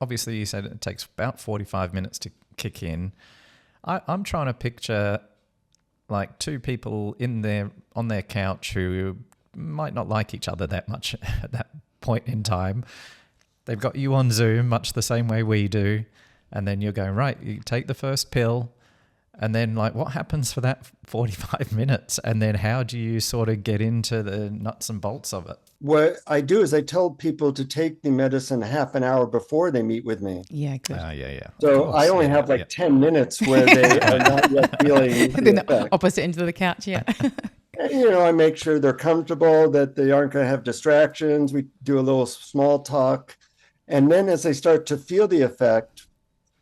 obviously you said it takes about 45 minutes to kick in. I'm trying to picture like two people on their couch who might not like each other that much at that point in time. They've got you on Zoom much the same way we do. And then you're going, right, you take the first pill. And then like what happens for that 45 minutes? And then how do you sort of get into the nuts and bolts of it? What I do is I tell people to take the medicine half an hour before they meet with me. Yeah, good. Yeah. Of So course. I only have like 10 minutes where they are not yet feeling And the then effect. opposite end of the couch, yeah. And, I make sure they're comfortable, that they aren't going to have distractions. We do a little small talk. And then as they start to feel the effect,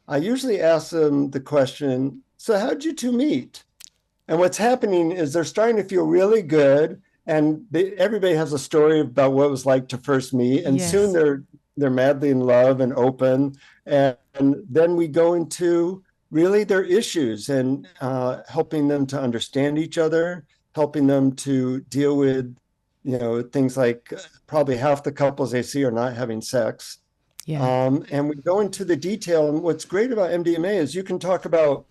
I usually ask them the question, so how'd you two meet? And what's happening is they're starting to feel really good. And everybody has a story about what it was like to first meet. And Yes. soon they're madly in love and open. And then we go into really their issues and helping them to understand each other, helping them to deal with, things like probably half the couples they see are not having sex. Yeah. And we go into the detail. And what's great about MDMA is you can talk about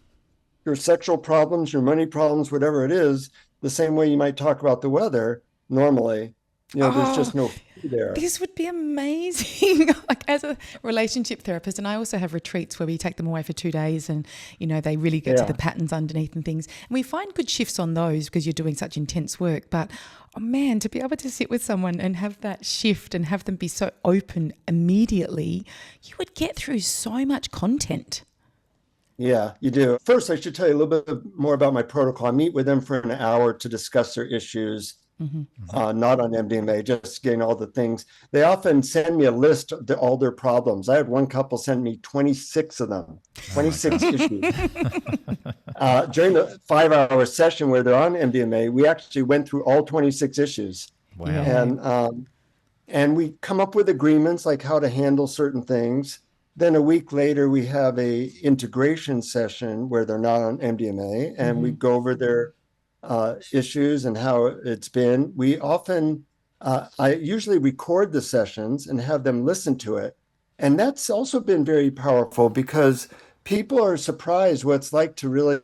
your sexual problems, your money problems, whatever it is, the same way you might talk about the weather normally. There's just no fear there. This would be amazing. Like as a relationship therapist, and I also have retreats where we take them away for 2 days and, they really get to the patterns underneath and things. And we find good shifts on those because you're doing such intense work. But, oh man, to be able to sit with someone and have that shift and have them be so open immediately, you would get through so much content. Yeah, you do. First, I should tell you a little bit more about my protocol. I meet with them for an hour to discuss their issues, not on MDMA, just getting all the things. They often send me a list of all their problems. I had one couple send me 26 of them, 26 issues. During the 5-hour session where they're on MDMA, we actually went through all 26 issues. Wow. Yeah. And we come up with agreements like how to handle certain things. Then a week later, we have a integration session where they're not on MDMA, and we go over their issues and how it's been. We often, I usually record the sessions and have them listen to it. And that's also been very powerful because people are surprised what it's like to really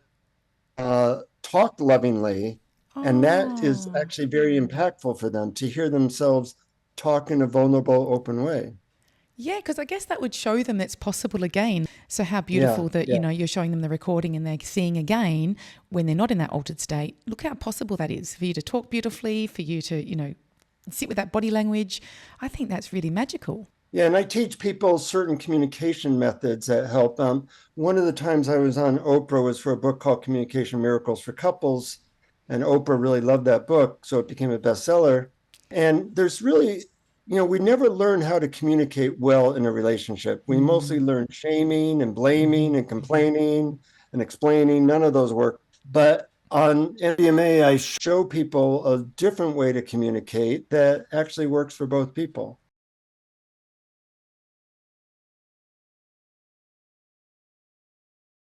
talk lovingly. And that is actually very impactful for them to hear themselves talk in a vulnerable, open way. Yeah, because I guess that would show them it's possible again. So how beautiful that, you're showing them the recording and they're seeing again when they're not in that altered state. Look how possible that is for you to talk beautifully, for you to, sit with that body language. I think that's really magical. Yeah, and I teach people certain communication methods that help. One of the times I was on Oprah was for a book called Communication Miracles for Couples. And Oprah really loved that book, so it became a bestseller. And there's really... we never learn how to communicate well in a relationship. We mostly learn shaming and blaming and complaining and explaining. None of those work. But on MDMA, I show people a different way to communicate that actually works for both people.